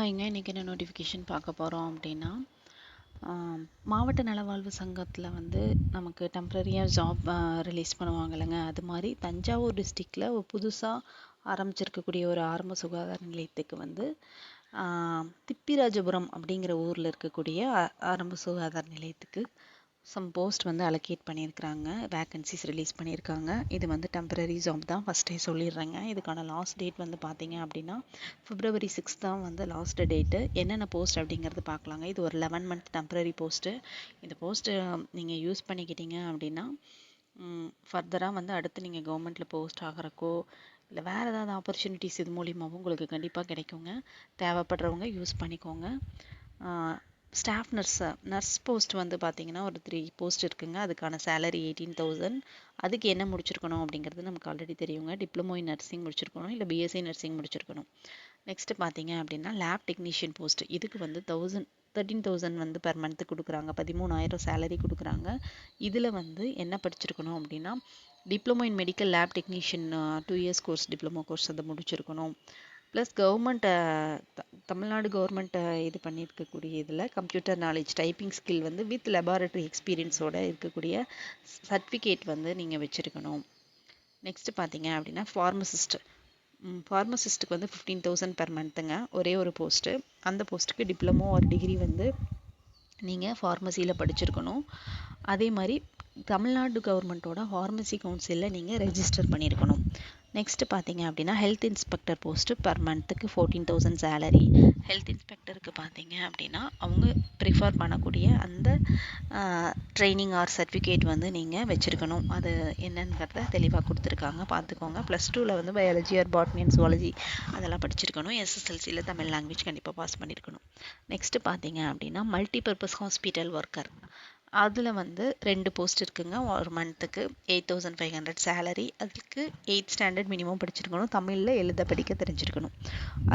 ஹாய்ங்க. இன்றைக்கி என்ன நோட்டிஃபிகேஷன் பார்க்க போகிறோம் அப்படின்னா, மாவட்ட நலவாழ்வு சங்கத்தில் வந்து நமக்கு டெம்ப்ரரியாக ஜாப் ரிலீஸ் பண்ணுவாங்க இல்லைங்க. அது மாதிரி தஞ்சாவூர் டிஸ்ட்ரிக்டில் ஒரு புதுசாக ஆரம்பிச்சிருக்கக்கூடிய ஒரு ஆரம்ப சுகாதார நிலையத்துக்கு வந்து திப்பிராஜபுரம் அப்படிங்கிற ஊரில் இருக்கக்கூடிய ஆரம்ப சுகாதார நிலையத்துக்கு சம் போஸ்ட் வந்து அலோகேட் பண்ணியிருக்கிறாங்க. வேக்கன்சிஸ் ரிலீஸ் பண்ணியிருக்காங்க. இது வந்து டெம்பரரி ஜாப் தான், ஃபஸ்ட்டே சொல்லிடுறேங்க. இதுக்கான லாஸ்ட் டேட் வந்து பார்த்தீங்க அப்படின்னா February 6 தான் வந்து லாஸ்ட் டேட்டு. என்னென்ன போஸ்ட் அப்படிங்கிறது பார்க்கலாங்க. இது ஒரு 11 month டெம்பரரி போஸ்ட்டு. இந்த போஸ்ட்டு நீங்கள் யூஸ் பண்ணிக்கிட்டீங்க அப்படின்னா ஃபர்தராக வந்து அடுத்து நீங்கள் கவர்மெண்ட்டில் போஸ்ட் ஆகிறக்கோ இல்லை வேறு ஏதாவது ஆப்பர்ச்சுனிட்டிஸ் இது மூலியமாகவும் உங்களுக்கு கண்டிப்பாக கிடைக்குங்க. தேவைப்படுறவங்க யூஸ் பண்ணிக்கோங்க. ஸ்டாஃப் நர்ஸ் போஸ்ட் வந்து பார்த்தீங்கன்னா ஒரு 3 போஸ்ட் இருக்குங்க. அதுக்கான சேலரி 18,000. அதுக்கு என்ன முடிச்சிருக்கணும் அப்படிங்கிறது நமக்கு ஆல்ரெடி தெரியுங்க. டிப்ளமோ இன் நர்சிங் முடிச்சிருக்கணும், இல்லை பிஎஸ்சி நர்சிங் முடிச்சிருக்கணும். நெக்ஸ்ட் பார்த்தீங்க அப்படின்னா லேப் டெக்னீஷியன் போஸ்ட். இதுக்கு வந்து 13,000 வந்து பெர் மந்த்து கொடுக்குறாங்க. 13,000 சேலரி கொடுக்குறாங்க. இதில் வந்து என்ன படிச்சிருக்கணும் அப்படின்னா diploma in medical lab technician 2 years course, diploma course அதை முடிச்சிருக்கணும். ப்ளஸ் கவர்மெண்ட் தமிழ்நாடு கவர்மெண்ட் இது பண்ணியிருக்கக்கூடிய இதில் கம்ப்யூட்டர் நாலேஜ், டைப்பிங் ஸ்கில் வந்து வித் லெபார்டரி எக்ஸ்பீரியன்ஸோடு இருக்கக்கூடிய சர்டிஃபிகேட் வந்து நீங்கள் வச்சுருக்கணும். நெக்ஸ்ட்டு பார்த்தீங்க அப்படின்னா ஃபார்மசிஸ்ட்டுக்கு வந்து 15,000 பெர் மந்த்துங்க. ஒரே ஒரு போஸ்ட்டு. அந்த போஸ்ட்டுக்கு டிப்ளமோ ஒரு டிகிரி வந்து நீங்கள் ஃபார்மசியில் படிச்சிருக்கணும். அதே மாதிரி தமிழ்நாடு கவர்மெண்ட்டோட ஃபார்மசி கவுன்சிலில் நீங்கள் ரெஜிஸ்டர் பண்ணியிருக்கணும். நெக்ஸ்ட்டு பார்த்தீங்க அப்படின்னா ஹெல்த் இன்ஸ்பெக்டர் போஸ்ட்டு பெர் மந்த்துக்கு 14,000 சேலரி. ஹெல்த் இன்ஸ்பெக்டருக்கு பார்த்தீங்க அப்படின்னா அவங்க ப்ரிஃபர் பண்ணக்கூடிய அந்த ட்ரைனிங் ஆர் சர்டிஃபிகேட் வந்து நீங்கள் வச்சுருக்கணும். அது என்னங்கிறத தெளிவாக கொடுத்துருக்காங்க, பார்த்துக்கோங்க. +2 வந்து biology R botany and zoology அதெல்லாம் படிச்சிருக்கணும். SSLCயில் தமிழ் லாங்குவேஜ் கண்டிப்பாக பாஸ் பண்ணியிருக்கணும். நெக்ஸ்ட்டு பார்த்தீங்க அப்படின்னா மல்டிபர்பஸ் ஹாஸ்பிட்டல் ஒர்க்கர். அதில் வந்து 2 போஸ்ட் இருக்குங்க. ஒரு மந்த்துக்கு 8,500 சேலரி. அதுக்கு 8th ஸ்டாண்டர்ட் மினிமம் படிச்சிருக்கணும். தமிழில் எழுத படிக்க தெரிஞ்சிருக்கணும்.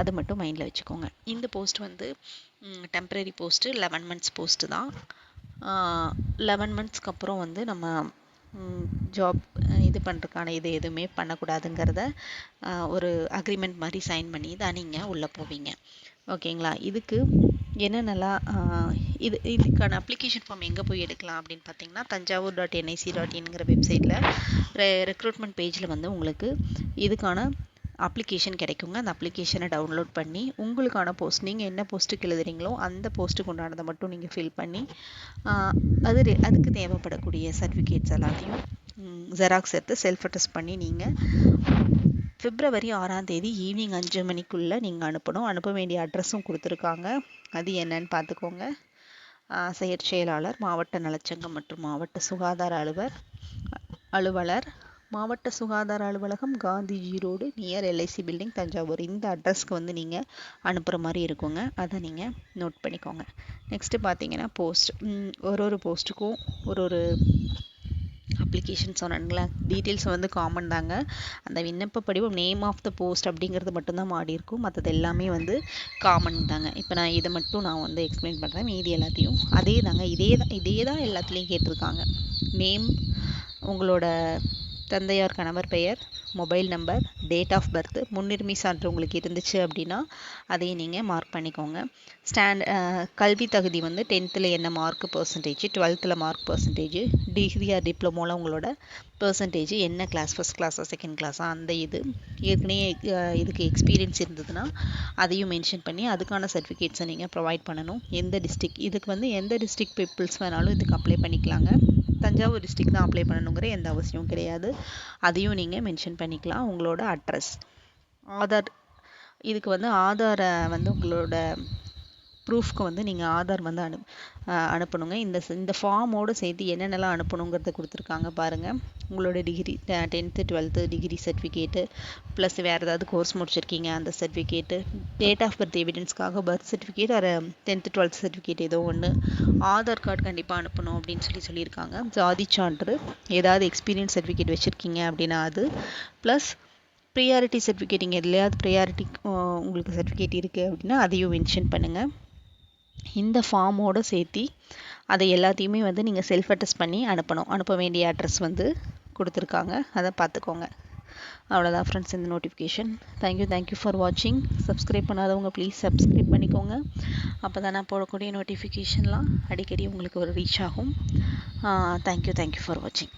அது மட்டும் மைண்டில் வச்சுக்கோங்க. இந்த போஸ்ட் வந்து டெம்ப்ரரி போஸ்ட்டு, 11 months போஸ்ட்டு தான். 11 monthsக்கு அப்புறம் வந்து நம்ம ஜாப் இது பண்ணுறதுக்கான இது எதுவுமே பண்ணக்கூடாதுங்கிறத ஒரு அக்ரிமெண்ட் மாதிரி சைன் பண்ணி தான் நீங்கள் உள்ளே போவீங்க. ஓகேங்களா? இதுக்கு என்னென்னலாம் இதுக்கான அப்ளிகேஷன் ஃபார்ம் எங்கே போய் எடுக்கலாம் அப்படின்னு பார்த்தீங்கன்னா tanjavur.nic.in வெப்சைட்டில் ரெக்ரூட்மெண்ட் பேஜில் வந்து உங்களுக்கு இதுக்கான அப்ளிகேஷன் கிடைக்குங்க. அந்த அப்ளிகேஷனை டவுன்லோட் பண்ணி உங்களுக்கான போஸ்ட், நீங்கள் என்ன போஸ்ட்டுக்கு எழுதுறீங்களோ அந்த போஸ்ட்டுக்கு உண்டானதை மட்டும் நீங்கள் ஃபில் பண்ணி அதுக்கு தேவைப்படக்கூடிய சர்டிஃபிகேட்ஸ் எல்லாத்தையும் ஜெராக்ஸ் எடுத்து செல்ஃப் அட்டஸ்ட் பண்ணி நீங்கள் February 6 ஈவினிங் 5 மணிக்குள்ளே நீங்கள் அனுப்பணும். அனுப்ப வேண்டிய அட்ரஸும் கொடுத்துருக்காங்க. அது என்னன்னு பார்த்துக்கோங்க. செயற்செயலாளர், மாவட்ட நலச்சங்கம் மற்றும் மாவட்ட சுகாதார அலுவலர், மாவட்ட சுகாதார அலுவலகம், Gandhiji road near LIC building, Thanjavur. இந்த அட்ரஸ்க்கு வந்து நீங்கள் அனுப்புகிற மாதிரி இருக்குங்க. அதை நீங்கள் நோட் பண்ணிக்கோங்க. நெக்ஸ்ட்டு பார்த்தீங்கன்னா போஸ்ட், ஒரு போஸ்ட்டுக்கும் ஒரு அப்ளிகேஷன் சொன்னாங்களா, டீட்டெயில்ஸ் வந்து காமன் தாங்க. அந்த விண்ணப்ப படிவம் நேம் ஆஃப் த போஸ்ட் அப்படிங்கிறது மட்டும்தான் மாறி இருக்கும். மற்றது எல்லாமே வந்து காமன் தாங்க. இப்போ நான் இதை மட்டும் நான் வந்து எக்ஸ்பிளைன் பண்ணுறேன். மீதி எல்லாத்தையும் அதே தாங்க, இதே தான் எல்லாத்துலேயும் கேட்டிருக்காங்க. நேம், உங்களோட தந்தையார் கணவர் பெயர், mobile number, date of birth, முன்னுரிமை சான்று உங்களுக்கு இருந்துச்சு அப்படின்னா அதையும் நீங்கள் மார்க் பண்ணிக்கோங்க. கல்வி தகுதி வந்து 10th என்ன mark percentage, 12th mark percentage, degree or டிப்ளமோவில் உங்களோட பர்சன்டேஜ் என்ன கிளாஸ், ஃபஸ்ட் கிளாஸா செகண்ட் கிளாஸா, அந்த ஏற்கனவே இதுக்கு எக்ஸ்பீரியன்ஸ் இருந்ததுன்னா அதையும் மென்ஷன் பண்ணி அதுக்கான சர்டிஃபிகேட்ஸை நீங்கள் ப்ரொவைட் பண்ணணும். எந்த டிஸ்ட்ரிக்ட், இதுக்கு வந்து எந்த டிஸ்ட்ரிக்ட் பீப்புள்ஸ் வேணாலும் இதுக்கு அப்ளை பண்ணிக்கலாங்க. தஞ்சாவூர் டிஸ்ட்ரிக்ட் தான் அப்ளை பண்ணணுங்கிற எந்த அவசியமும் கிடையாது. அதையும் நீங்கள் மென்ஷன் பண்ணிக்கலாம். உங்களோட அட்ரஸ், ஆதார், இதுக்கு வந்து ஆதாரை வந்து உங்களோட ப்ரூஃப்க்கு வந்து நீங்கள் ஆதார் வந்து அனுப்பணுங்க. இந்த ஃபார்மோடு சேர்த்து என்னென்னலாம் அனுப்பணுங்கிறத கொடுத்துருக்காங்க பாருங்கள். உங்களோட degree 10th 12th degree certificate, plus வேறு ஏதாவது கோர்ஸ் முடிச்சிருக்கீங்க அந்த சர்டிஃபிகேட்டு, டேட் ஆஃப் பர்த் எவிடன்ஸ்க்காக பர்த் சர்டிஃபிகேட் ஒரு 10th 12th சர்டிஃபிகேட் ஏதோ ஒன்று, ஆதார் கார்டு கண்டிப்பாக அனுப்பணும் அப்படின்னு சொல்லியிருக்காங்க. ஜாதி சான்று, ஏதாவது எக்ஸ்பீரியன்ஸ் சர்டிஃபிகேட் வச்சுருக்கீங்க அப்படின்னா அது, ப்ளஸ் ப்ரியாரிட்டி சர்டிஃபிகேட், இங்கே எதுலையாவது ப்ரியாரிட்டி உங்களுக்கு சர்டிஃபிகேட் இருக்குது அப்படின்னா அதையும் மென்ஷன் பண்ணுங்கள். இந்த ஃபார்மோடு சேர்த்தி அதை எல்லாத்தையுமே வந்து நீங்கள் செல்ஃப் அட்டஸ்ட் பண்ணி அனுப்பணும். அனுப்ப வேண்டிய அட்ரஸ் வந்து கொடுத்துருக்காங்க, அதை பார்த்துக்கோங்க. அவ்வளோதான் ஃப்ரெண்ட்ஸ் இந்த நோட்டிஃபிகேஷன். தேங்க்யூ ஃபார் வாட்சிங். சப்ஸ்கிரைப் பண்ணாதவங்க ப்ளீஸ் சப்ஸ்கிரைப் பண்ணிக்கோங்க. அப்போ தான் நான் போடக்கூடிய நோட்டிஃபிகேஷன்லாம் அடிக்கடி உங்களுக்கு ஒரு ரீச் ஆகும். தேங்க்யூ ஃபார் வாட்சிங்.